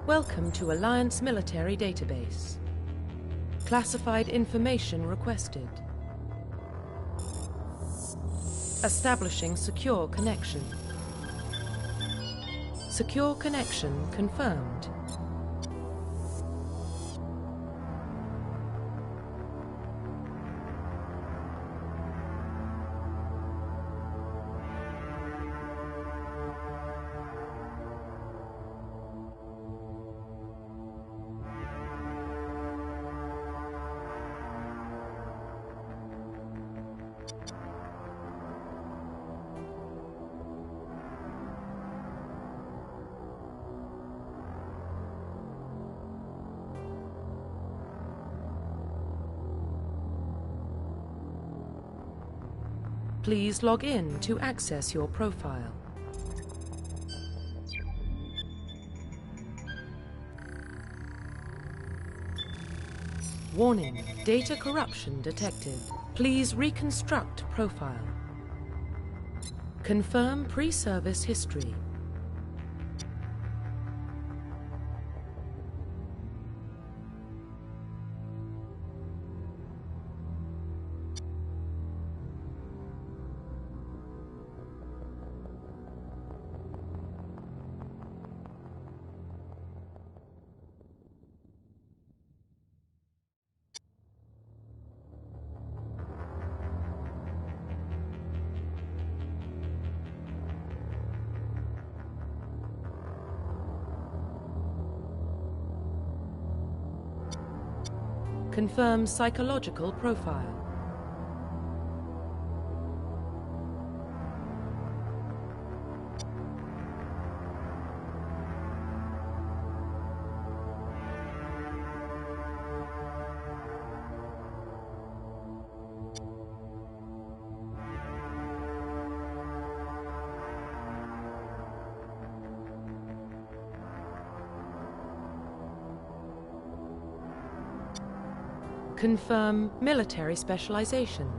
Welcome to Alliance Military Database. Classified information requested. Establishing secure connection. Secure connection confirmed. Please log in to access your profile. Warning, data corruption detected. Please reconstruct profile. Confirm pre-service history. Confirm psychological profile. Confirm military specialization.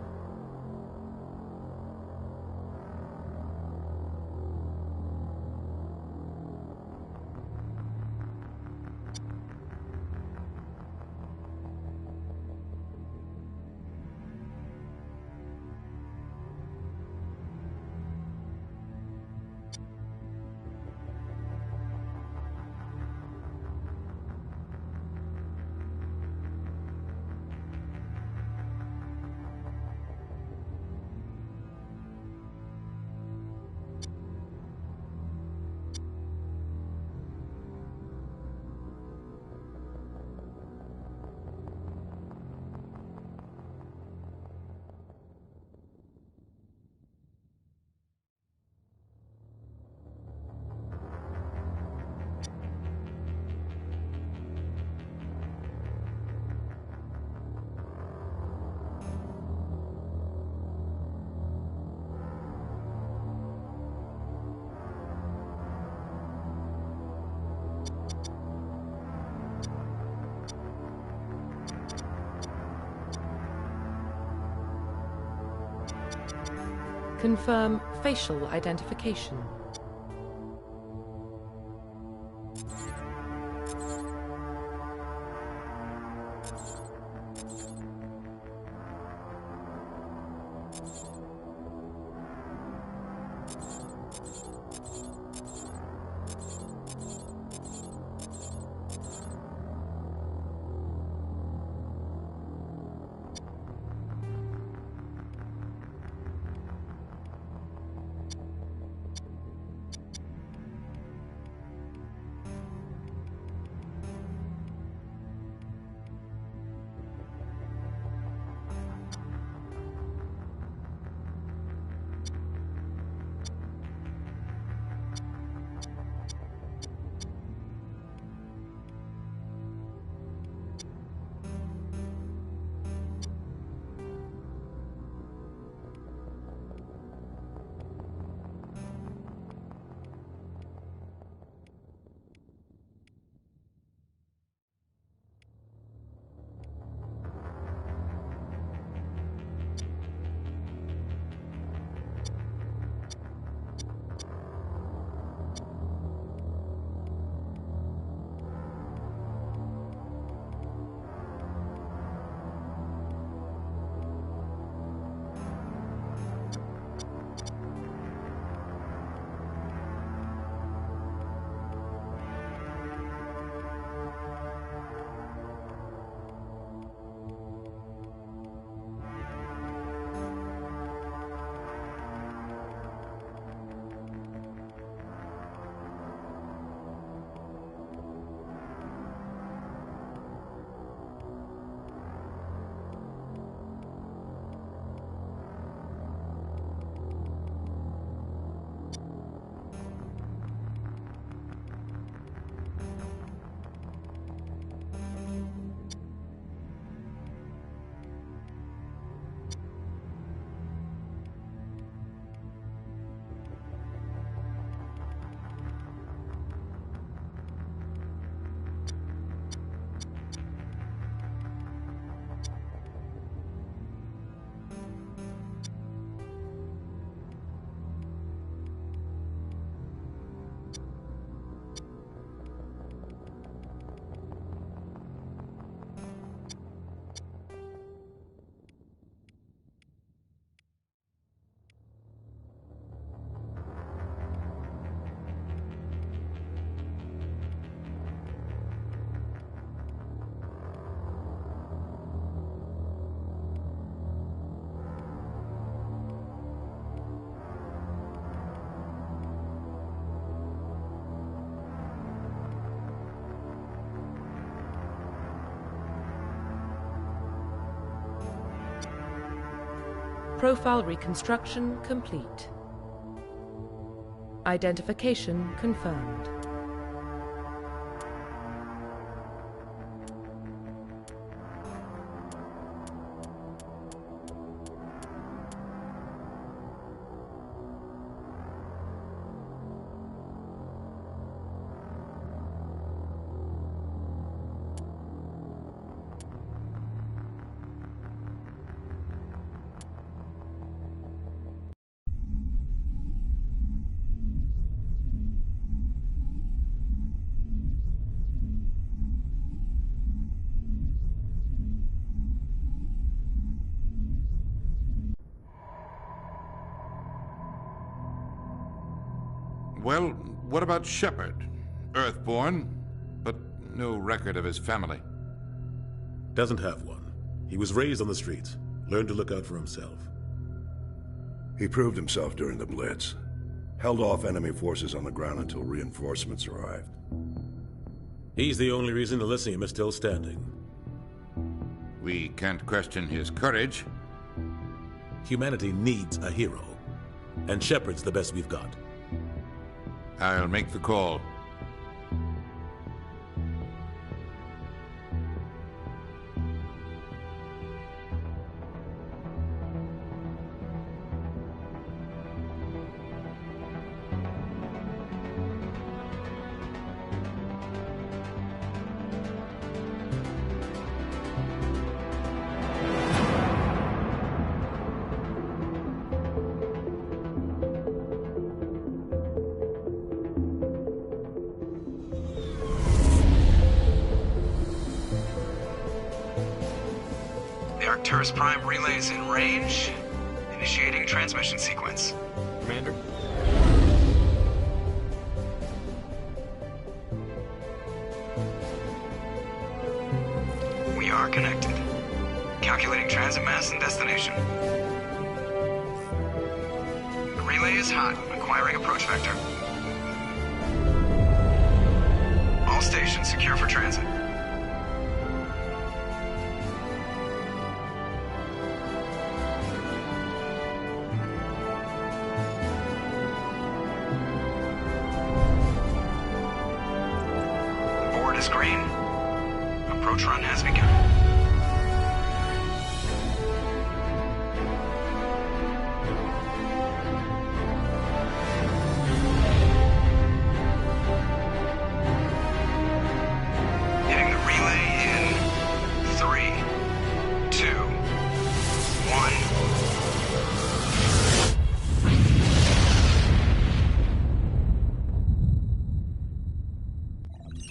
Confirm facial identification. Profile reconstruction complete. Identification confirmed. Well, what about Shepard? Earthborn, but no record of his family. Doesn't have one. He was raised on the streets, learned to look out for himself. He proved himself during the Blitz. Held off enemy forces on the ground until reinforcements arrived. He's the only reason Elysium is still standing. We can't question his courage. Humanity needs a hero, and Shepard's the best we've got. I'll make the call. Arcturus Prime relay is in range. Initiating transmission sequence. Commander? We are connected. Calculating transit mass and destination. The relay is hot, acquiring approach vector. All stations secure for transit. Is green. Approach run has begun. Hitting the relay in 3, 2, 1.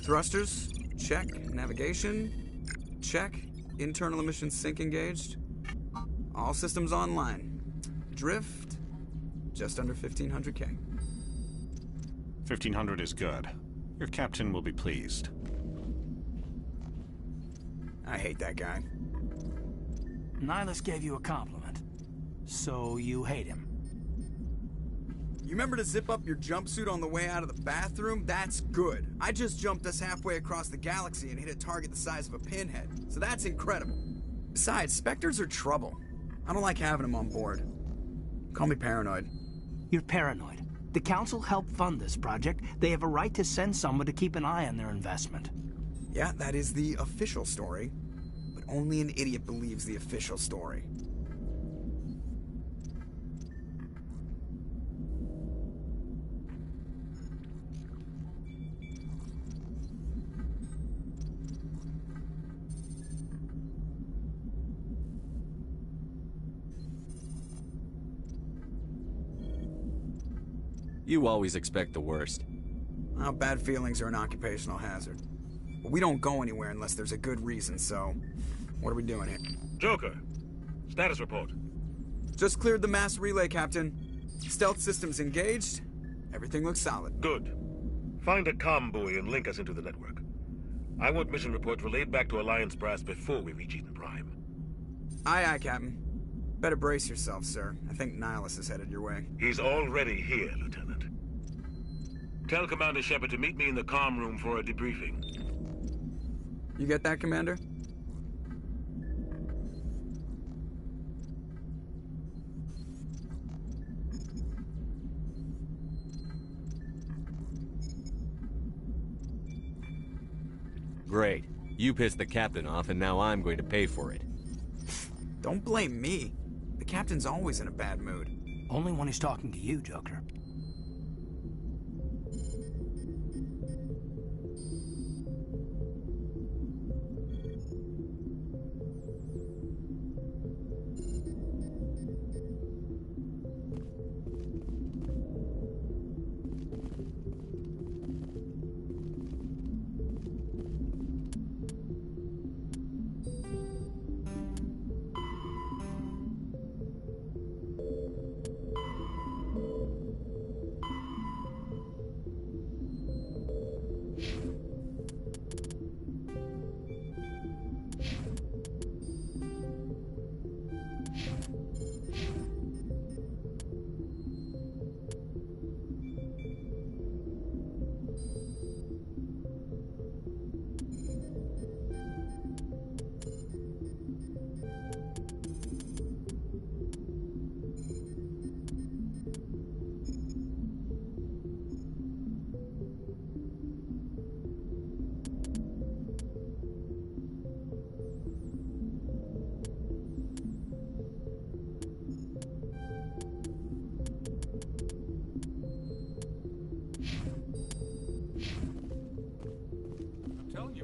Thrusters, check. Navigation, check. Internal emissions sync engaged. All systems online. Drift, just under 1,500K. 1,500 is good. Your captain will be pleased. I hate that guy. Nihilus gave you a compliment. So you hate him. You remember to zip up your jumpsuit on the way out of the bathroom? That's good. I just jumped us halfway across the galaxy and hit a target the size of a pinhead, so that's incredible. Besides, Spectres are trouble. I don't like having them on board. Call me paranoid. You're paranoid. The Council helped fund this project. They have a right to send someone to keep an eye on their investment. Yeah, that is the official story. But only an idiot believes the official story. You always expect the worst. Well, bad feelings are an occupational hazard. But we don't go anywhere unless there's a good reason, so... what are we doing here? Joker, status report. Just cleared the mass relay, Captain. Stealth systems engaged. Everything looks solid. Good. Find a comm buoy and link us into the network. I want mission reports relayed back to Alliance Brass before we reach Eden Prime. Aye, aye, Captain. Better brace yourself, sir. I think Nihilus is headed your way. He's already here, Lieutenant. Tell Commander Shepard to meet me in the comm room for a debriefing. You get that, Commander? Great. You pissed the captain off, and now I'm going to pay for it. Don't blame me. The captain's always in a bad mood. Only when he's talking to you, Joker.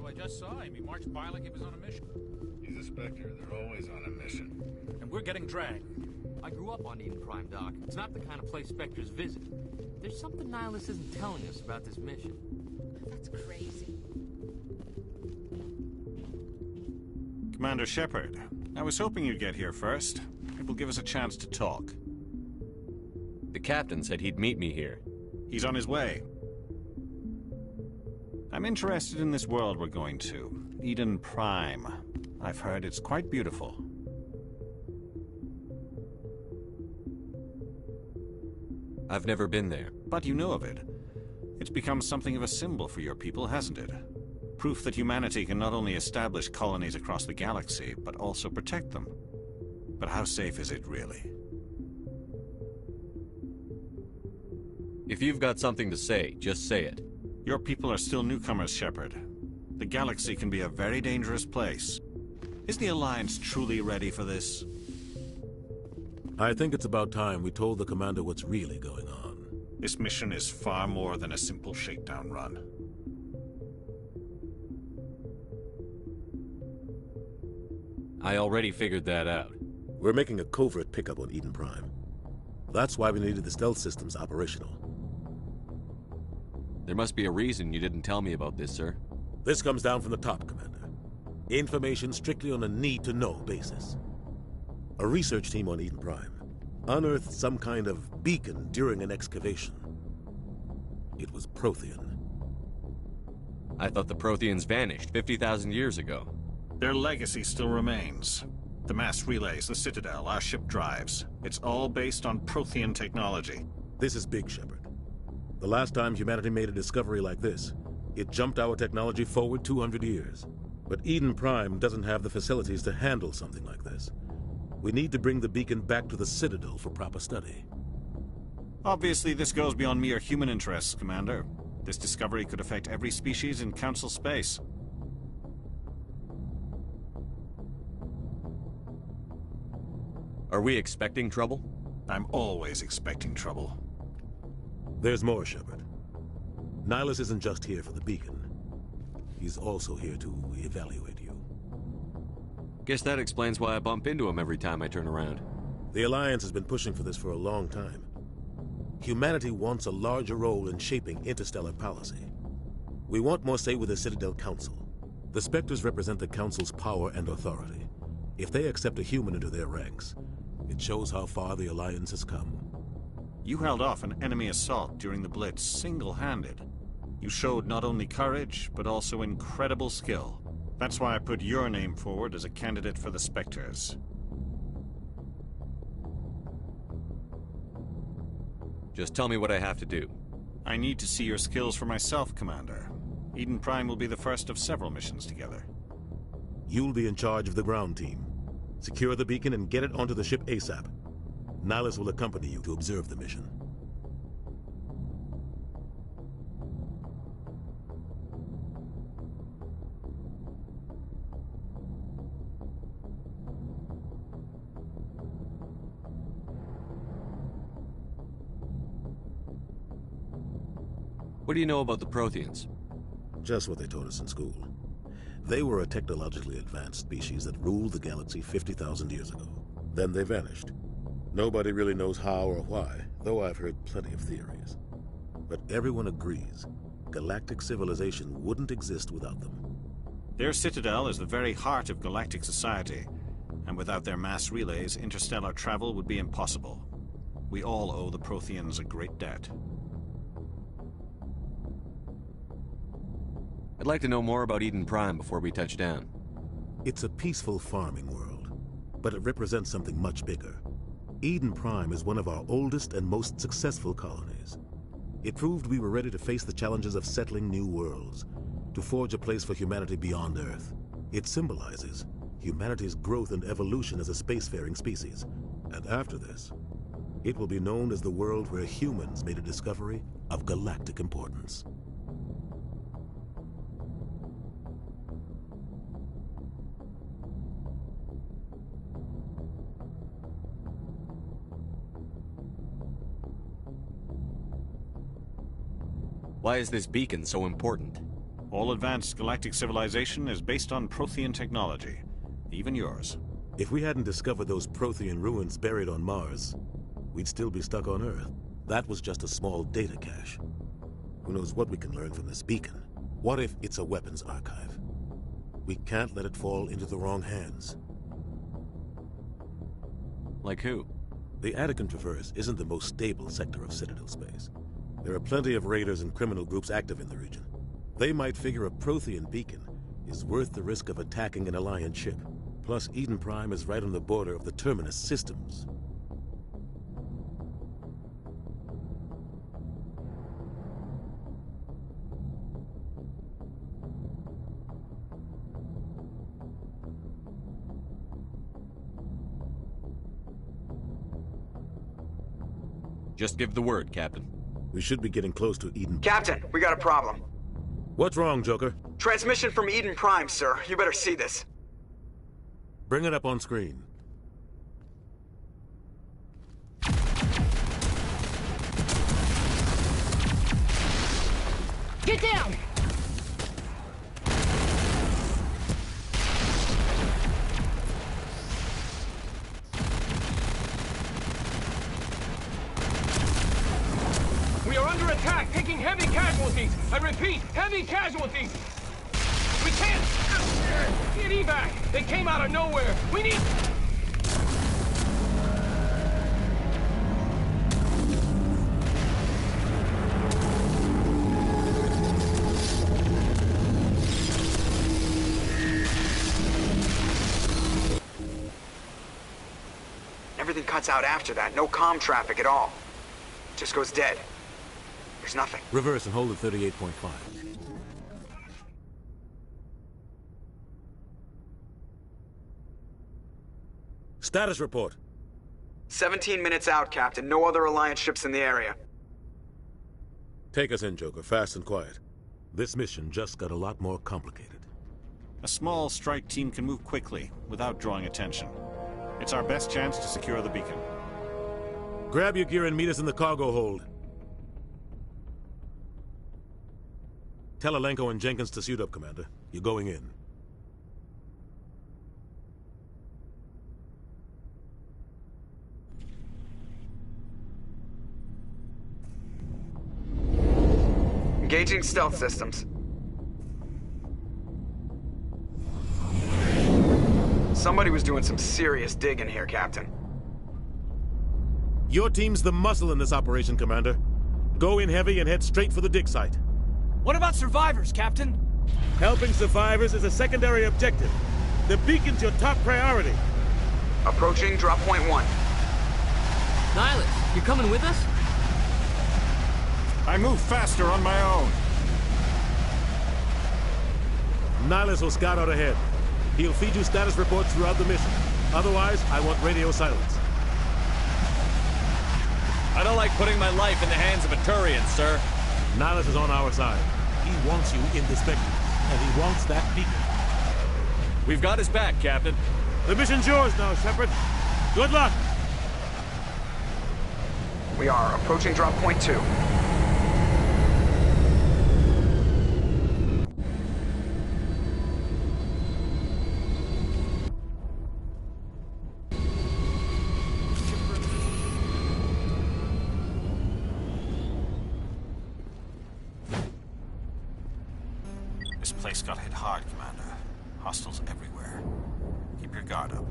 I just saw him. He marched by like he was on a mission. He's a Spectre. They're always on a mission. And we're getting dragged. I grew up on Eden Prime, Doc. It's not the kind of place Spectres visit. There's something Nihilus isn't telling us about this mission. That's crazy. Commander Shepard, I was hoping you'd get here first. It will give us a chance to talk. The captain said he'd meet me here. He's on his way. I'm interested in this world we're going to, Eden Prime. I've heard it's quite beautiful. I've never been there. But you know of it. It's become something of a symbol for your people, hasn't it? Proof that humanity can not only establish colonies across the galaxy, but also protect them. But how safe is it, really? If you've got something to say, just say it. Your people are still newcomers, Shepard. The galaxy can be a very dangerous place. Is the Alliance truly ready for this? I think it's about time we told the Commander what's really going on. This mission is far more than a simple shakedown run. I already figured that out. We're making a covert pickup on Eden Prime. That's why we needed the stealth systems operational. There must be a reason you didn't tell me about this, sir. This comes down from the top, Commander. Information strictly on a need-to-know basis. A research team on Eden Prime unearthed some kind of beacon during an excavation. It was Prothean. I thought the Protheans vanished 50,000 years ago. Their legacy still remains. The mass relays, the Citadel, our ship drives. It's all based on Prothean technology. This is big, Shepard. The last time humanity made a discovery like this, it jumped our technology forward 200 years. But Eden Prime doesn't have the facilities to handle something like this. We need to bring the beacon back to the Citadel for proper study. Obviously, this goes beyond mere human interests, Commander. This discovery could affect every species in Council space. Are we expecting trouble? I'm always expecting trouble. There's more, Shepard. Nihilus isn't just here for the beacon. He's also here to evaluate you. Guess that explains why I bump into him every time I turn around. The Alliance has been pushing for this for a long time. Humanity wants a larger role in shaping interstellar policy. We want more say with the Citadel Council. The Spectres represent the Council's power and authority. If they accept a human into their ranks, it shows how far the Alliance has come. You held off an enemy assault during the Blitz single-handed. You showed not only courage, but also incredible skill. That's why I put your name forward as a candidate for the Spectres. Just tell me what I have to do. I need to see your skills for myself, Commander. Eden Prime will be the first of several missions together. You'll be in charge of the ground team. Secure the beacon and get it onto the ship ASAP. Nihilus will accompany you to observe the mission. What do you know about the Protheans? Just what they taught us in school. They were a technologically advanced species that ruled the galaxy 50,000 years ago. Then they vanished. Nobody really knows how or why, though I've heard plenty of theories. But everyone agrees, galactic civilization wouldn't exist without them. Their citadel is the very heart of galactic society, and without their mass relays, interstellar travel would be impossible. We all owe the Protheans a great debt. I'd like to know more about Eden Prime before we touch down. It's a peaceful farming world, but it represents something much bigger. Eden Prime is one of our oldest and most successful colonies. It proved we were ready to face the challenges of settling new worlds, to forge a place for humanity beyond Earth. It symbolizes humanity's growth and evolution as a spacefaring species. And after this, it will be known as the world where humans made a discovery of galactic importance. Why is this beacon so important? All advanced galactic civilization is based on Prothean technology, even yours. If we hadn't discovered those Prothean ruins buried on Mars, we'd still be stuck on Earth. That was just a small data cache. Who knows what we can learn from this beacon? What if it's a weapons archive? We can't let it fall into the wrong hands. Like who? The Attican Traverse isn't the most stable sector of Citadel space. There are plenty of raiders and criminal groups active in the region. They might figure a Prothean beacon is worth the risk of attacking an Alliance ship. Plus, Eden Prime is right on the border of the Terminus systems. Just give the word, Captain. We should be getting close to Eden. Captain, we got a problem. What's wrong, Joker? Transmission from Eden Prime, sir. You better see this. Bring it up on screen. Get down! We are under attack, taking heavy casualties. I repeat, heavy casualties. We can't get evac. They came out of nowhere. We need... Everything cuts out after that. No comm traffic at all. Just goes dead. There's nothing. Reverse and hold at 38.5. Status report. 17 minutes out, Captain. No other Alliance ships in the area. Take us in, Joker, fast and quiet. This mission just got a lot more complicated. A small strike team can move quickly, without drawing attention. It's our best chance to secure the beacon. Grab your gear and meet us in the cargo hold. Tell Alenko and Jenkins to suit up, Commander. You're going in. Engaging stealth systems. Somebody was doing some serious digging here, Captain. Your team's the muscle in this operation, Commander. Go in heavy and head straight for the dig site. What about survivors, Captain? Helping survivors is a secondary objective. The beacon's your top priority. Approaching drop point 1. Nihilus, you coming with us? I move faster on my own. Nihilus will scout out ahead. He'll feed you status reports throughout the mission. Otherwise, I want radio silence. I don't like putting my life in the hands of a Turian, sir. Nihilus is on our side. He wants you in the Spectre, and he wants that beacon. We've got his back, Captain. The mission's yours now, Shepard. Good luck! We are approaching drop point 2. place got hit hard, Commander. Hostiles everywhere. Keep your guard up.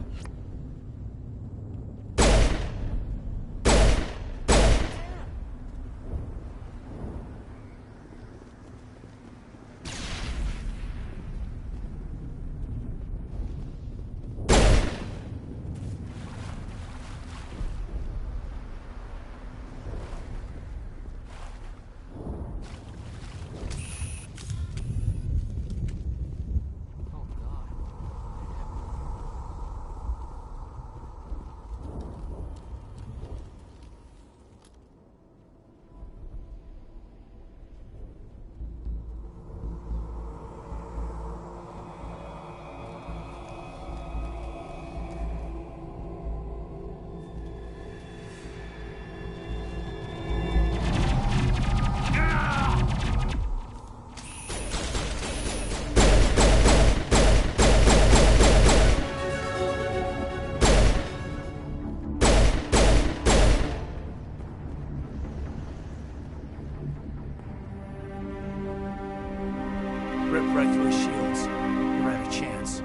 Rip right through his shields. You're out of chance.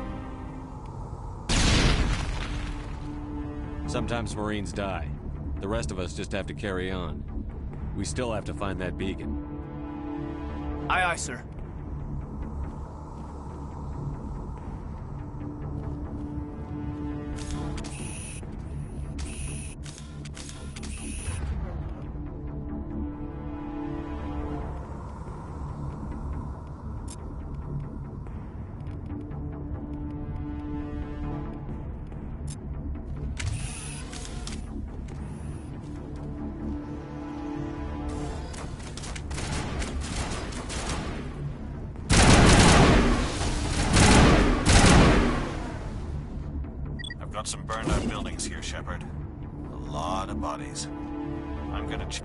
Sometimes Marines die. The rest of us just have to carry on. We still have to find that beacon. Aye, aye, sir. Got some burned out buildings here, Shepard. A lot of bodies. I'm gonna check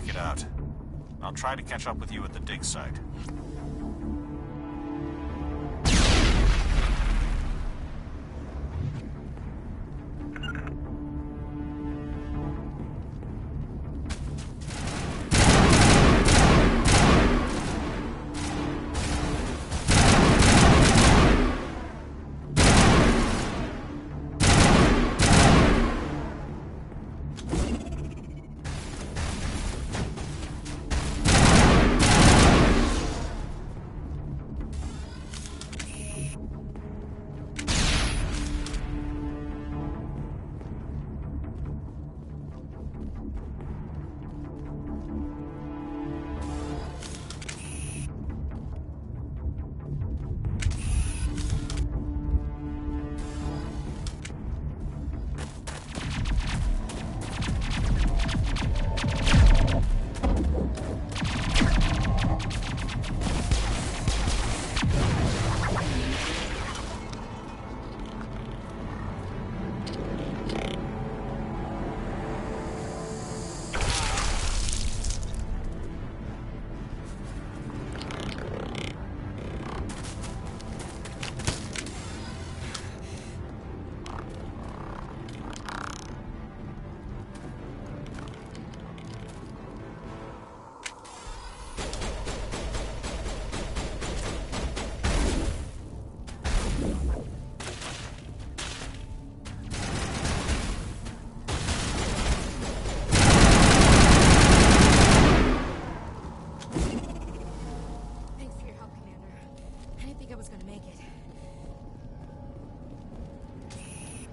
it out. I'll try to catch up with you at the dig site.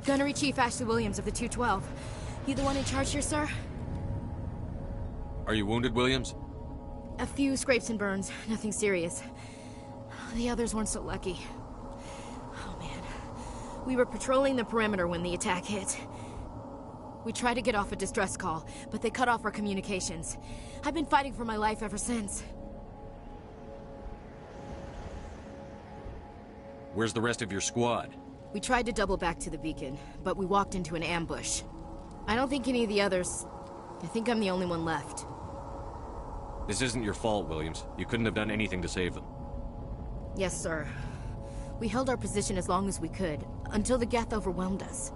Gunnery Chief Ashley Williams of the 212. You the one in charge here, sir? Are you wounded, Williams? A few scrapes and burns, nothing serious. The others weren't so lucky. Oh man. We were patrolling the perimeter when the attack hit. We tried to get off a distress call, but they cut off our communications. I've been fighting for my life ever since. Where's the rest of your squad? We tried to double back to the beacon, but we walked into an ambush. I don't think any of the others... I think I'm the only one left. This isn't your fault, Williams. You couldn't have done anything to save them. Yes, sir. We held our position as long as we could, until the Geth overwhelmed us.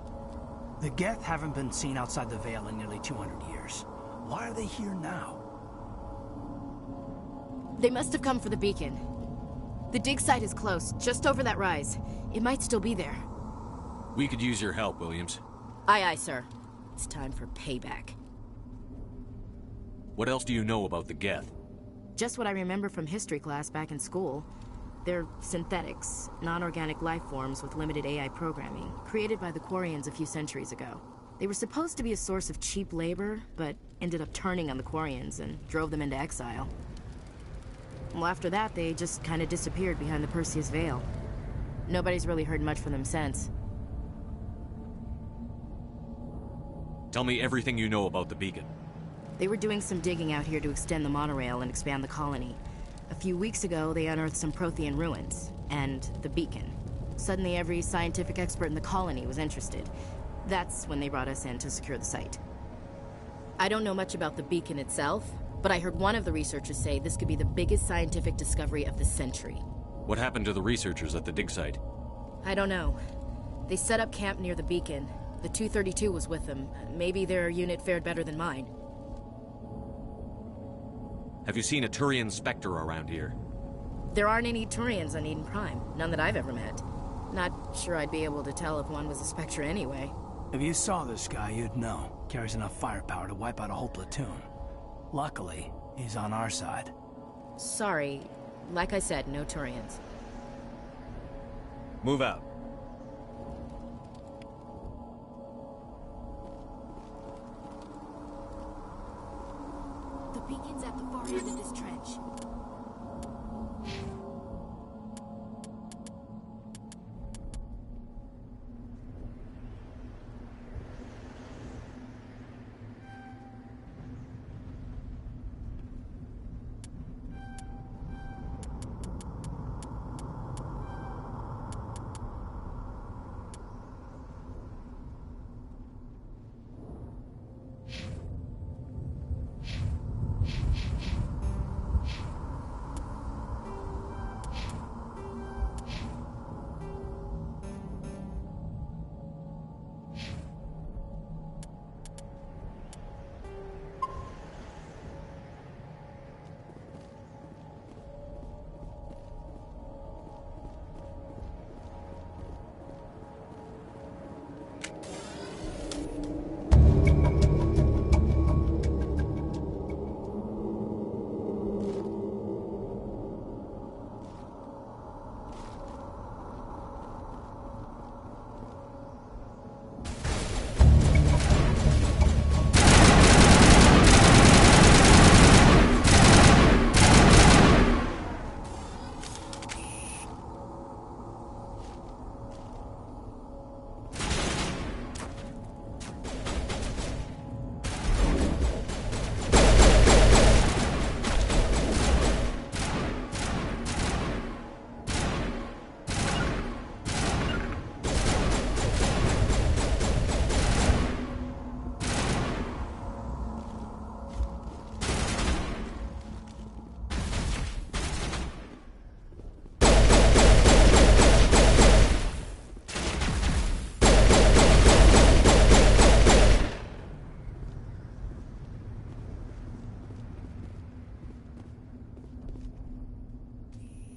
The Geth haven't been seen outside the Veil in nearly 200 years. Why are they here now? They must have come for the beacon. The dig site is close, just over that rise. It might still be there. We could use your help, Williams. Aye, aye, sir. It's time for payback. What else do you know about the Geth? Just what I remember from history class back in school. They're synthetics, non-organic life forms with limited AI programming, created by the Quarians a few centuries ago. They were supposed to be a source of cheap labor, but ended up turning on the Quarians and drove them into exile. Well, after that, they just kind of disappeared behind the Perseus Veil. Nobody's really heard much from them since. Tell me everything you know about the beacon. They were doing some digging out here to extend the monorail and expand the colony. A few weeks ago, they unearthed some Prothean ruins, and the beacon. Suddenly, every scientific expert in the colony was interested. That's when they brought us in to secure the site. I don't know much about the beacon itself, but I heard one of the researchers say this could be the biggest scientific discovery of the century. What happened to the researchers at the dig site? I don't know. They set up camp near the beacon. The 232 was with them. Maybe their unit fared better than mine. Have you seen a Turian Spectre around here? There aren't any Turians on Eden Prime. None that I've ever met. Not sure I'd be able to tell if one was a Spectre anyway. If you saw this guy, you'd know. Carries enough firepower to wipe out a whole platoon. Luckily, he's on our side. Sorry. Like I said, no Turians. Move out. The beacon's at the far end of this trench.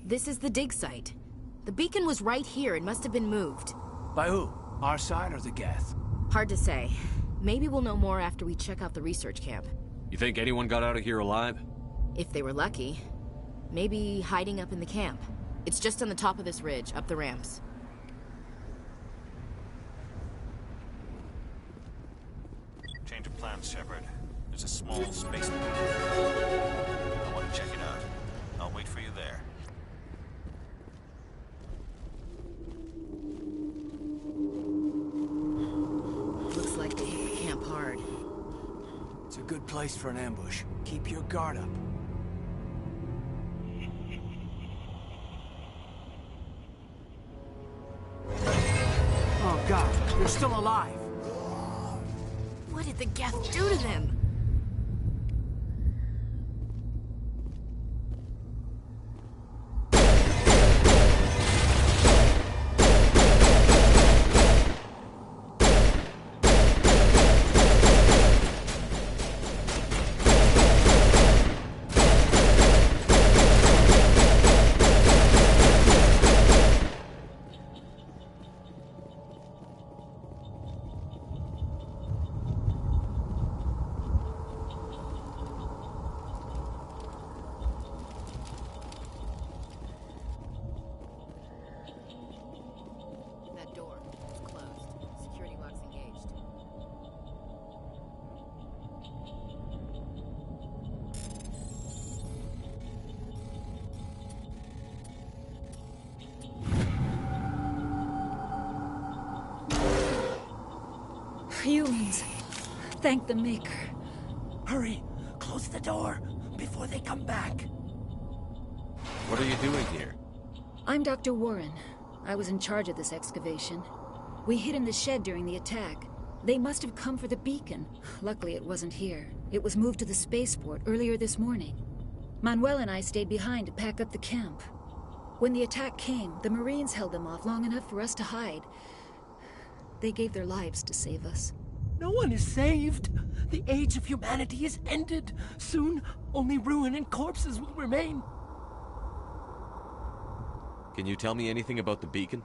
This is the dig site. The beacon was right here. It must have been moved. By who? Our side or the Geth? Hard to say. Maybe we'll know more after we check out the research camp. You think anyone got out of here alive? If they were lucky. Maybe hiding up in the camp. It's just on the top of this ridge, up the ramps. Change of plans, Shepard. There's a small space port. I want to check it out. I'll wait for you there. Looks like they hit the camp hard. good place for an ambush. Keep your guard up. Oh God, they're still alive. What did the Geth do to them? Humans. Thank the Maker. Hurry! Close the door before they come back. What are you doing here? I'm Dr. Warren. I was in charge of this excavation. We hid in the shed during the attack. They must have come for the beacon. Luckily, it wasn't here. It was moved to the spaceport earlier this morning. Manuel and I stayed behind to pack up the camp. When the attack came, the Marines held them off long enough for us to hide. They gave their lives to save us. No one is saved. The age of humanity is ended. Soon, only ruin and corpses will remain. Can you tell me anything about the beacon?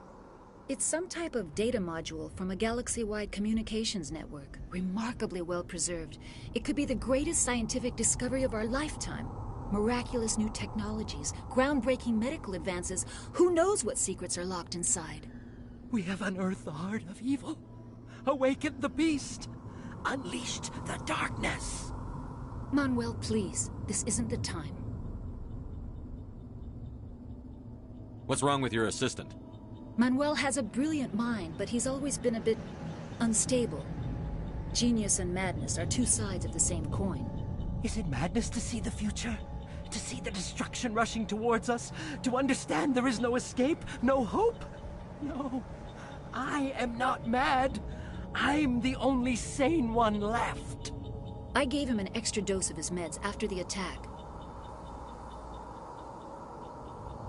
It's some type of data module from a galaxy-wide communications network. Remarkably well preserved. It could be the greatest scientific discovery of our lifetime. Miraculous new technologies, groundbreaking medical advances. Who knows what secrets are locked inside? We have unearthed the heart of evil, awakened the beast, unleashed the darkness. Manuel, please. This isn't the time. What's wrong with your assistant? Manuel has a brilliant mind, but he's always been a bit unstable. Genius and madness are two sides of the same coin. Is it madness to see the future? To see the destruction rushing towards us? To understand there is no escape, no hope? No. I am not mad. I'm the only sane one left. I gave him an extra dose of his meds after the attack.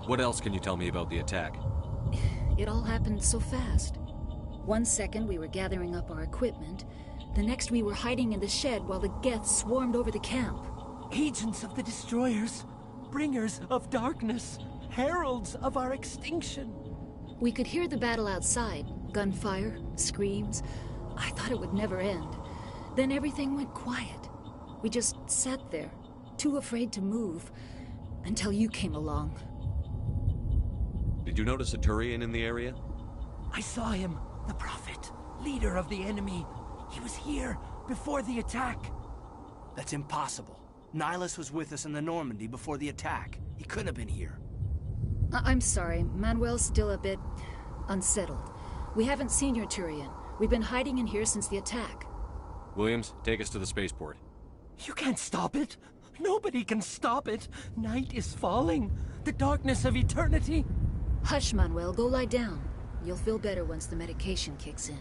What else can you tell me about the attack? It all happened so fast. 1 second we were gathering up our equipment. The next we were hiding in the shed while the Geth swarmed over the camp. Agents of the Destroyers. Bringers of darkness. Heralds of our extinction. We could hear the battle outside. Gunfire, screams. I thought it would never end. Then everything went quiet. We just sat there, too afraid to move, until you came along. Did you notice a Turian in the area? I saw him, the Prophet, leader of the enemy. He was here before the attack. That's impossible. Nihilus was with us in the Normandy before the attack. He couldn't have been here. I'm sorry. Manuel's still a bit unsettled. We haven't seen your Turian. We've been hiding in here since the attack. Williams, take us to the spaceport. You can't stop it. Nobody can stop it. Night is falling. The darkness of eternity. Hush, Manuel. Go lie down. You'll feel better once the medication kicks in.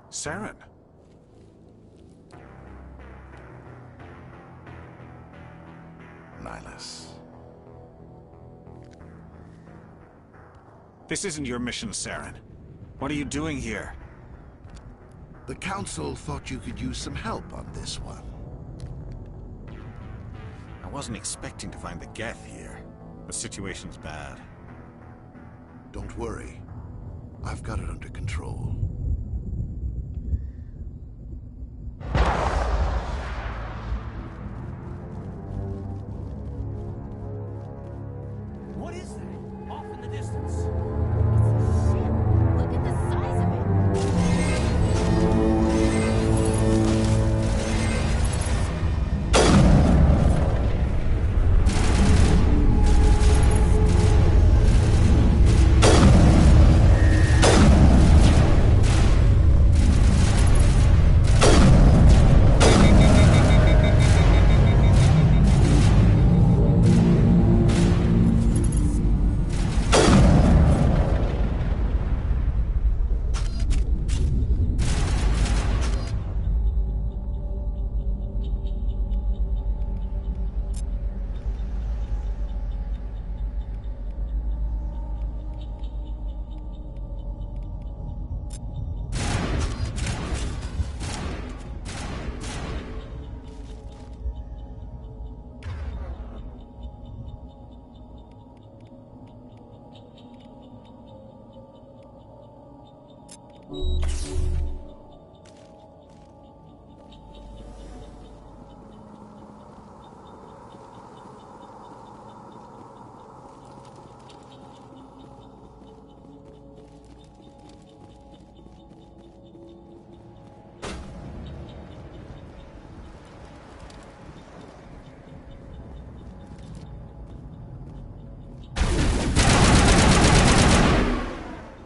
Saren. Nihilus. This isn't your mission, Saren. What are you doing here? The Council thought you could use some help on this one. I wasn't expecting to find the Geth here. The situation's bad. Don't worry. I've got it under control. What is that? Off in the distance. Look at the size of it.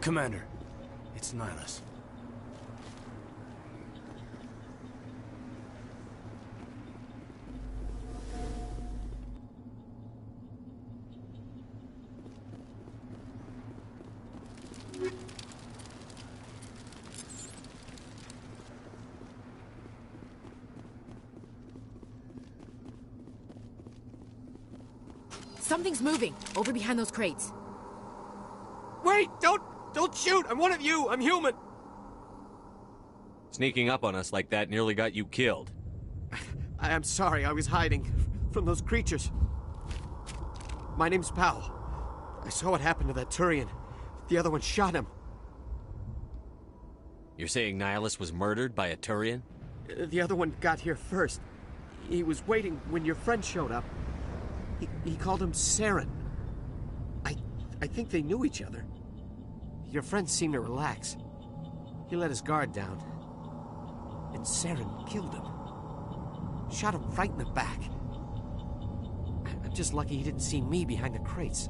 Commander, it's Nihilus. Something's moving over behind those crates. Wait! Don't shoot! I'm one of you! I'm human! Sneaking up on us like that nearly got you killed. I'm sorry, I was hiding from those creatures. My name's Powell. I saw what happened to that Turian. The other one shot him. You're saying Nihilus was murdered by a Turian? The other one got here first. He was waiting when your friend showed up. He called him Saren. I think they knew each other. Your friend seemed to relax. He let his guard down. And Saren killed him. Shot him right in the back. I'm just lucky he didn't see me behind the crates.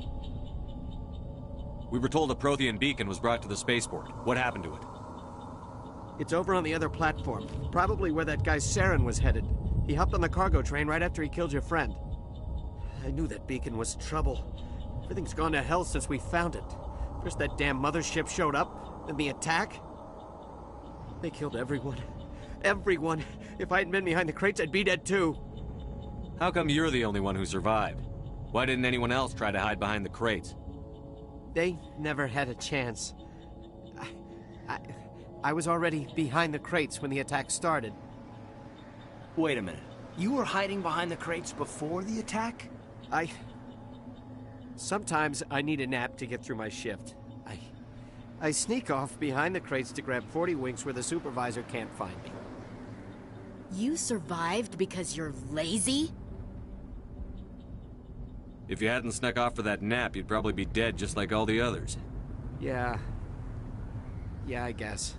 We were told a Prothean beacon was brought to the spaceport. What happened to it? It's over on the other platform. Probably where that guy Saren was headed. He hopped on the cargo train right after he killed your friend. I knew that beacon was trouble. Everything's gone to hell since we found it. First that damn mothership showed up, then the attack. They killed everyone. Everyone. If I hadn't been behind the crates, I'd be dead too. How come you're the only one who survived? Why didn't anyone else try to hide behind the crates? They never had a chance. I was already behind the crates when the attack started. Wait a minute. You were hiding behind the crates before the attack? Sometimes I need a nap to get through my shift. I sneak off behind the crates to grab 40 winks where the supervisor can't find me. You survived because you're lazy? If you hadn't snuck off for that nap, you'd probably be dead just like all the others. Yeah, I guess.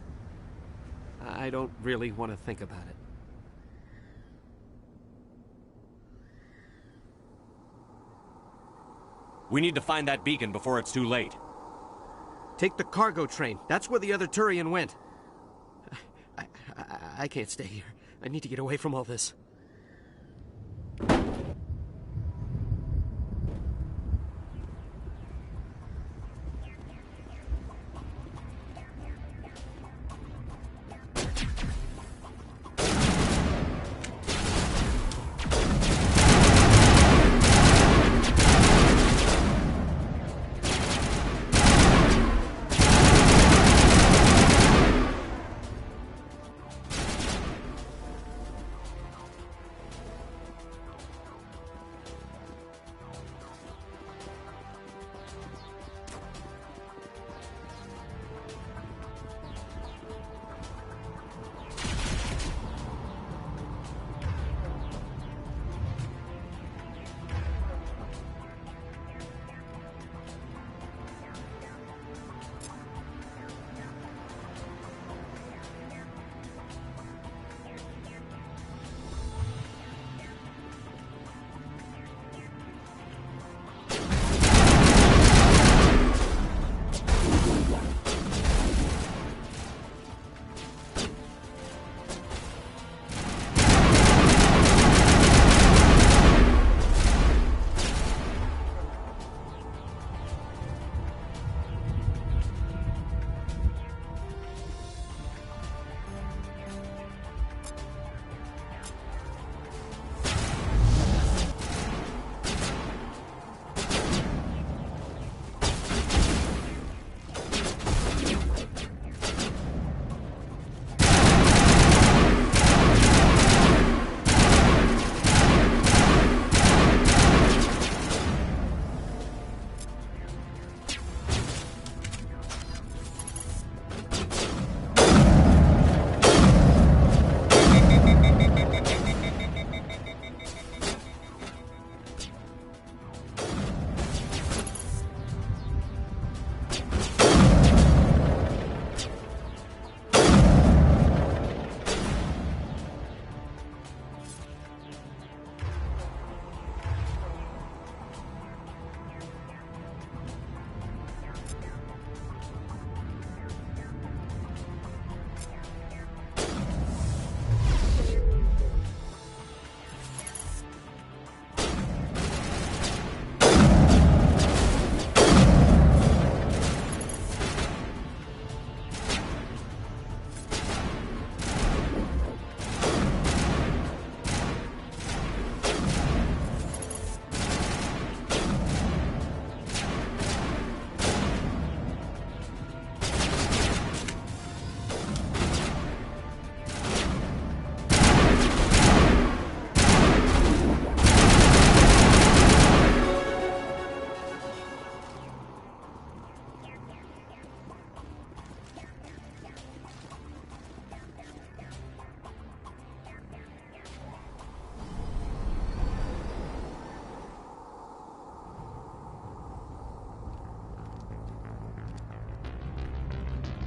I don't really want to think about it. We need to find that beacon before it's too late. Take the cargo train. That's where the other Turian went. I can't stay here. I need to get away from all this.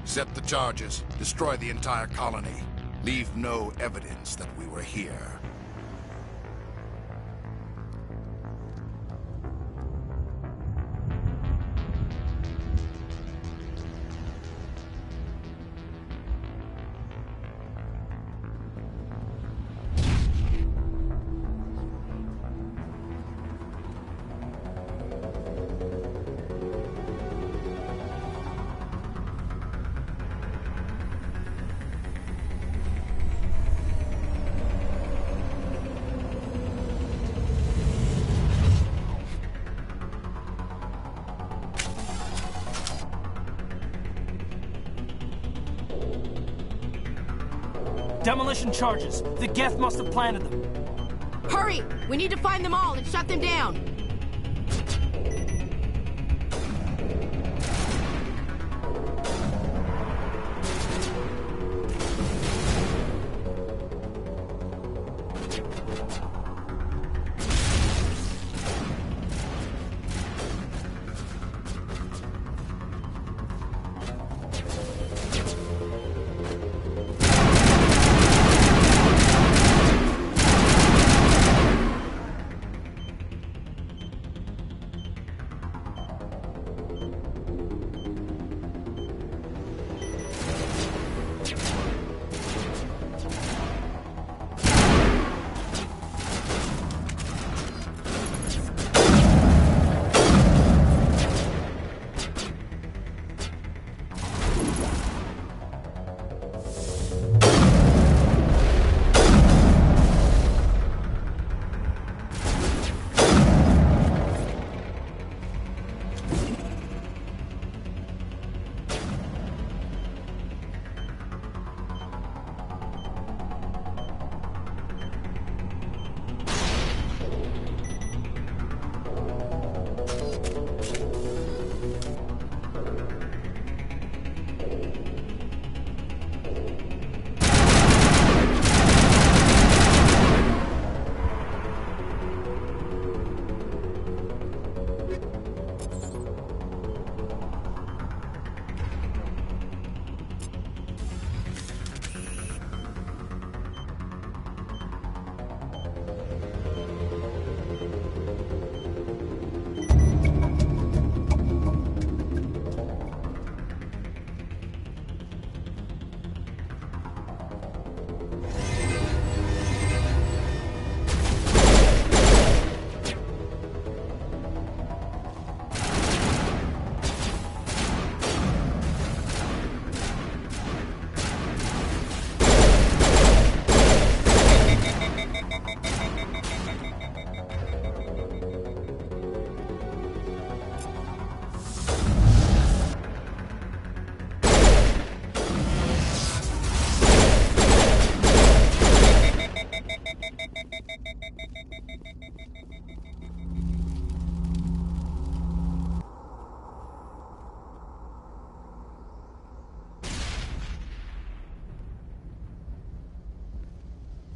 Set the charges. Destroy the entire colony. Leave no evidence that we were here. Demolition charges. The Geth must have planted them. Hurry! We need to find them all and shut them down!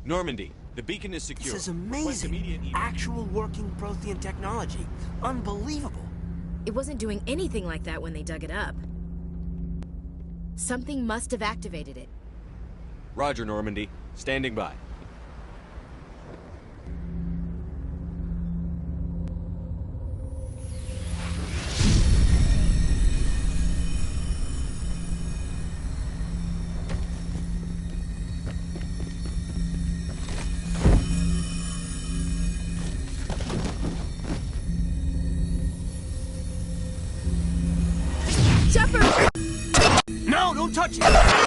Normandy, the beacon is secure. This is amazing. Actual working Prothean technology. Unbelievable. It wasn't doing anything like that when they dug it up. Something must have activated it. Roger, Normandy. Standing by. No, don't touch it!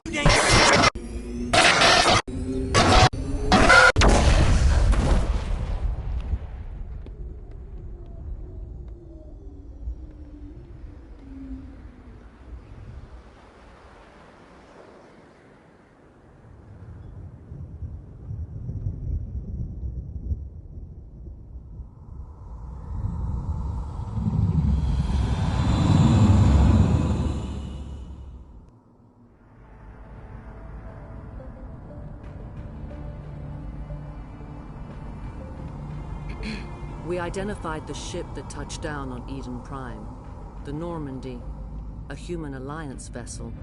We identified the ship that touched down on Eden Prime. The Normandy, a human alliance vessel.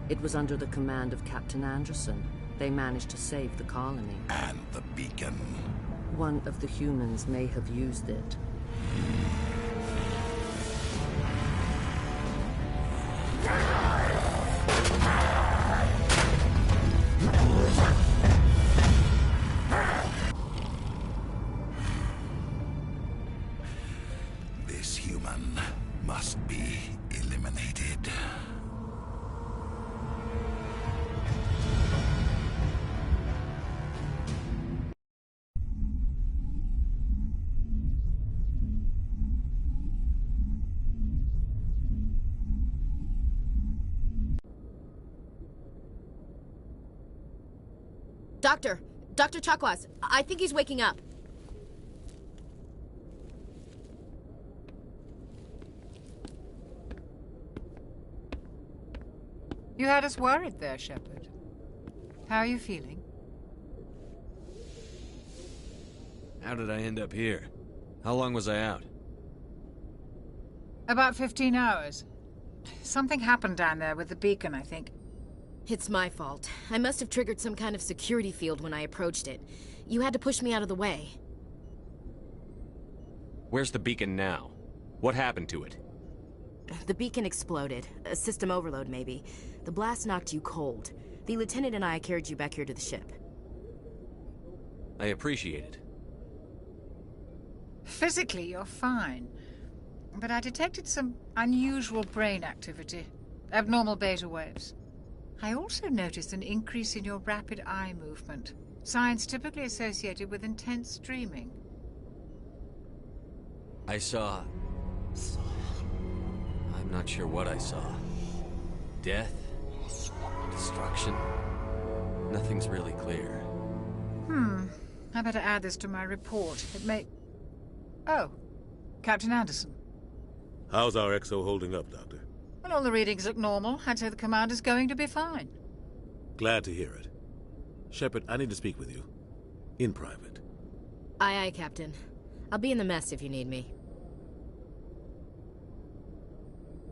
It was under the command of Captain Anderson. They managed to save the colony. And the beacon. One of the humans may have used it. This human must be eliminated. Doctor! Dr. Chakwas, I think he's waking up. You had us worried there, Shepard. How are you feeling? How did I end up here? How long was I out? About 15 hours. Something happened down there with the beacon, I think. It's my fault. I must have triggered some kind of security field when I approached it. You had to push me out of the way. Where's the beacon now? What happened to it? The beacon exploded. A system overload, maybe. The blast knocked you cold. The lieutenant and I carried you back here to the ship. I appreciate it. Physically, you're fine. But I detected some unusual brain activity. Abnormal beta waves. I also noticed an increase in your rapid eye movement. Signs typically associated with intense dreaming. I saw... I'm not sure what I saw. Death? Destruction? Nothing's really clear. I better add this to my report. It may... Oh, Captain Anderson. How's our XO holding up, Doctor? Well, all the readings look normal. I'd say the commander's going to be fine. Glad to hear it. Shepard, I need to speak with you. In private. Aye, aye, Captain. I'll be in the mess if you need me.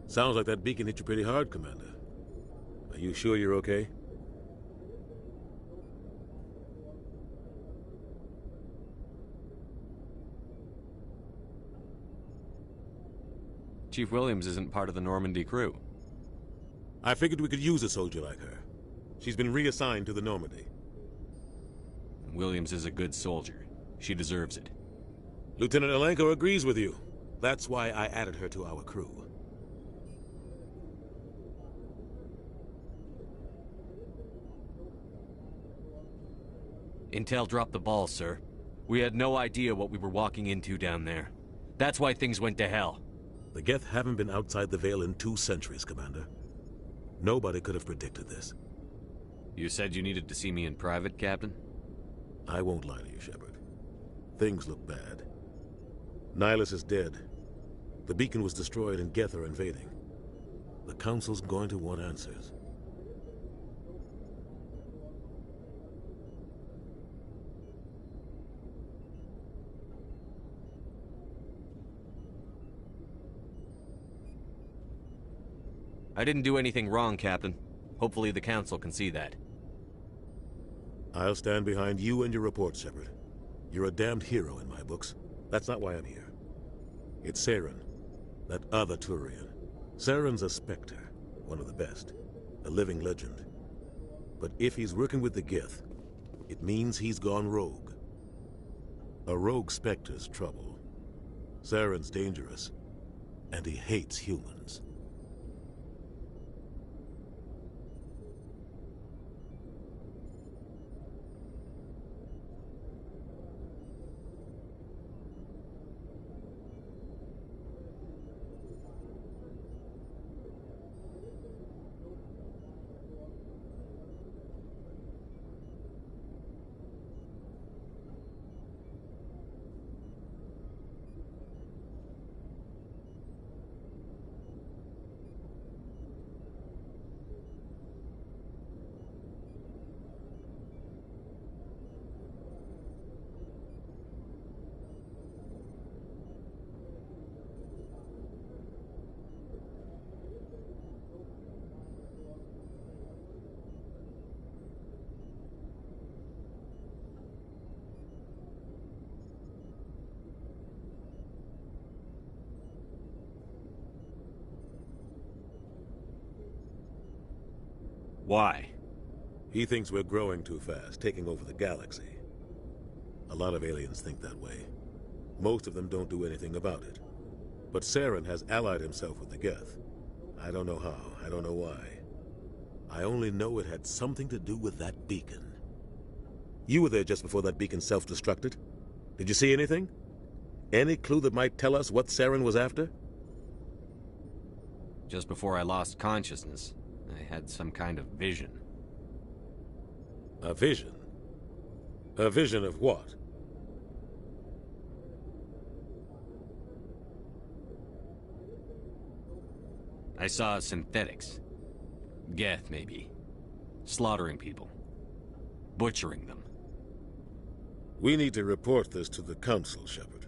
Sounds like that beacon hit you pretty hard, Commander. Are you sure you're okay? Chief Williams isn't part of the Normandy crew. I figured we could use a soldier like her. She's been reassigned to the Normandy. Williams is a good soldier. She deserves it. Lieutenant Alenko agrees with you. That's why I added her to our crew. Intel dropped the ball, sir. We had no idea what we were walking into down there. That's why things went to hell. The Geth haven't been outside the Veil in 2 centuries, Commander. Nobody could have predicted this. You said you needed to see me in private, Captain? I won't lie to you, Shepard. Things look bad. Nihilus is dead. The beacon was destroyed and Geth are invading. The Council's going to want answers. I didn't do anything wrong, Captain. Hopefully the Council can see that. I'll stand behind you and your report, Shepard. You're a damned hero in my books. That's not why I'm here. It's Saren, that other Turian. Saren's a Spectre, one of the best. A living legend. But if he's working with the Geth, it means he's gone rogue. A rogue Spectre's trouble. Saren's dangerous, and he hates humans. Why? He thinks we're growing too fast, taking over the galaxy. A lot of aliens think that way. Most of them don't do anything about it. But Saren has allied himself with the Geth. I don't know how, I don't know why. I only know it had something to do with that beacon. You were there just before that beacon self-destructed. Did you see anything? Any clue that might tell us what Saren was after? Just before I lost consciousness, I had some kind of vision. A vision? A vision of what? I saw synthetics. Geth, maybe. Slaughtering people. Butchering them. We need to report this to the Council, Shepard.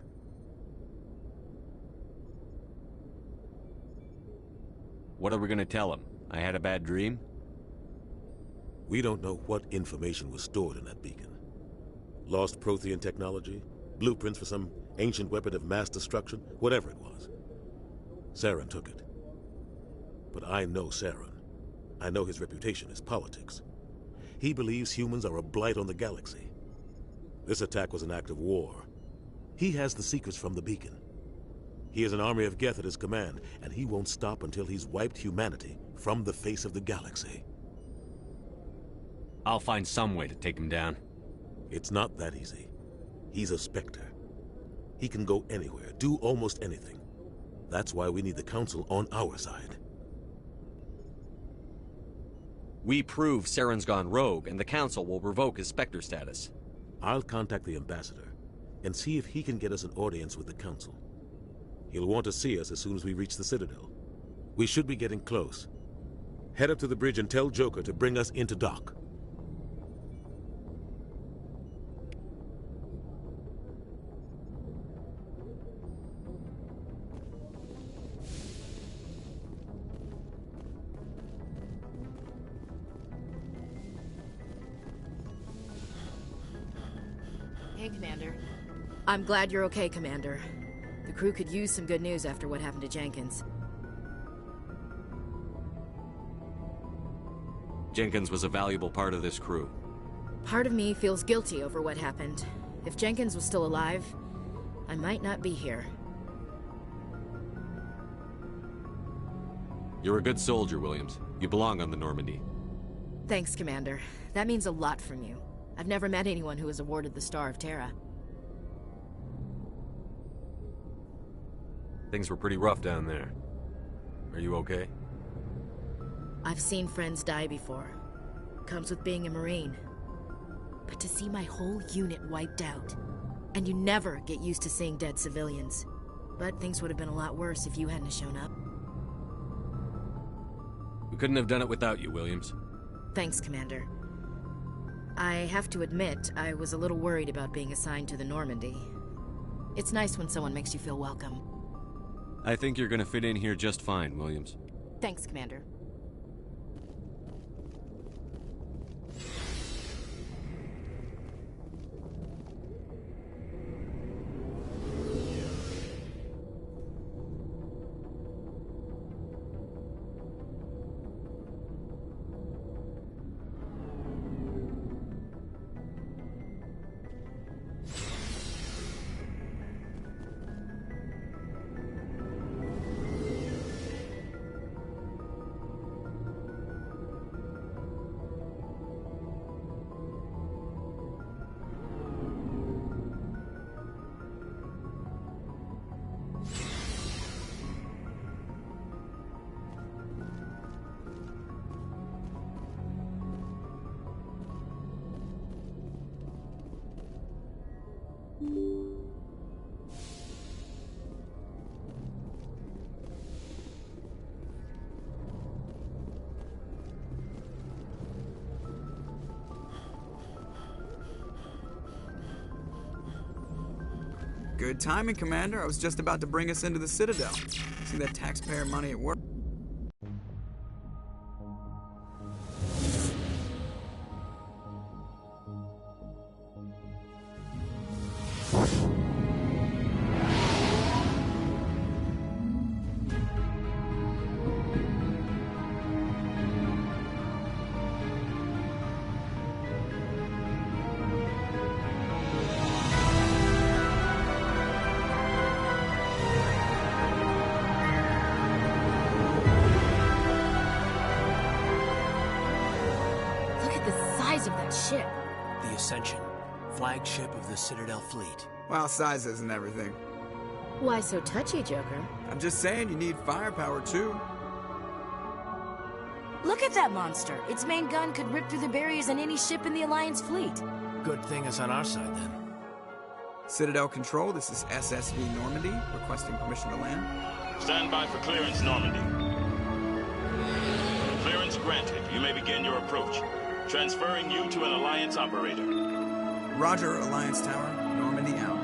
What are we gonna tell them? I had a bad dream? We don't know what information was stored in that beacon. Lost Prothean technology? Blueprints for some ancient weapon of mass destruction? Whatever it was. Saren took it. But I know Saren. I know his reputation is politics. He believes humans are a blight on the galaxy. This attack was an act of war. He has the secrets from the beacon. He has an army of Geth at his command, and he won't stop until he's wiped humanity from the face of the galaxy. I'll find some way to take him down. It's not that easy. He's a Spectre. He can go anywhere, do almost anything. That's why we need the Council on our side. We prove Saren's gone rogue, and the Council will revoke his Spectre status. I'll contact the Ambassador, and see if he can get us an audience with the Council. He'll want to see us as soon as we reach the Citadel. We should be getting close. Head up to the bridge and tell Joker to bring us into dock. Hey, Commander. I'm glad you're okay, Commander. The crew could use some good news after what happened to Jenkins. Jenkins was a valuable part of this crew. Part of me feels guilty over what happened. If Jenkins was still alive, I might not be here. You're a good soldier, Williams. You belong on the Normandy. Thanks, Commander. That means a lot from you. I've never met anyone who was awarded the Star of Terra. Things were pretty rough down there. Are you okay? I've seen friends die before. Comes with being a Marine. But to see my whole unit wiped out, and you never get used to seeing dead civilians. But things would have been a lot worse if you hadn't shown up. We couldn't have done it without you, Williams. Thanks, Commander. I have to admit, I was a little worried about being assigned to the Normandy. It's nice when someone makes you feel welcome. I think you're gonna fit in here just fine, Williams. Thanks, Commander. Good timing, Commander. I was just about to bring us into the Citadel. See that taxpayer money at work? Ship. The Ascension, flagship of the Citadel fleet. Well, size isn't everything. Why so touchy, Joker? I'm just saying you need firepower, too. Look at that monster. Its main gun could rip through the barriers in any ship in the Alliance fleet. Good thing it's on our side, then. Citadel Control, this is SSV Normandy, requesting permission to land. Stand by for clearance, Normandy. Clearance granted. You may begin your approach. Transferring you to an Alliance operator. Roger, Alliance Tower. Normandy out.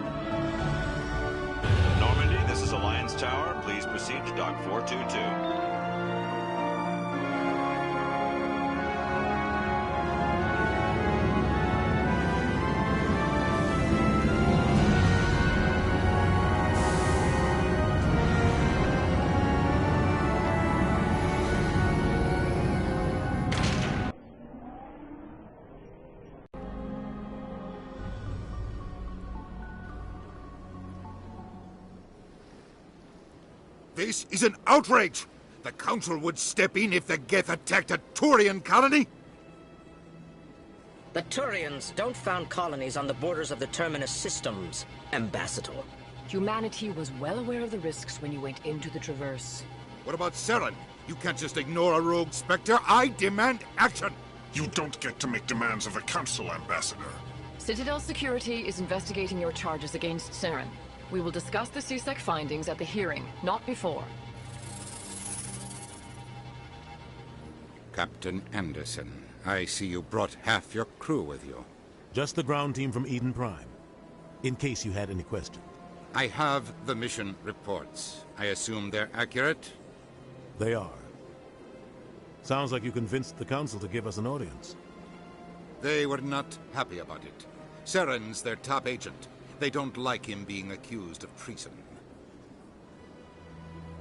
Normandy, this is Alliance Tower. Please proceed to Dock 422. This is an outrage! The Council would step in if the Geth attacked a Turian colony? The Turians don't found colonies on the borders of the Terminus systems, Ambassador. Humanity was well aware of the risks when you went into the Traverse. What about Saren? You can't just ignore a rogue Spectre. I demand action! You don't get to make demands of the Council, Ambassador. Citadel Security is investigating your charges against Saren. We will discuss the CSEC findings at the hearing, not before. Captain Anderson, I see you brought half your crew with you. Just the ground team from Eden Prime, in case you had any questions. I have the mission reports. I assume they're accurate? They are. Sounds like you convinced the Council to give us an audience. They were not happy about it. Saren's their top agent. They don't like him being accused of treason.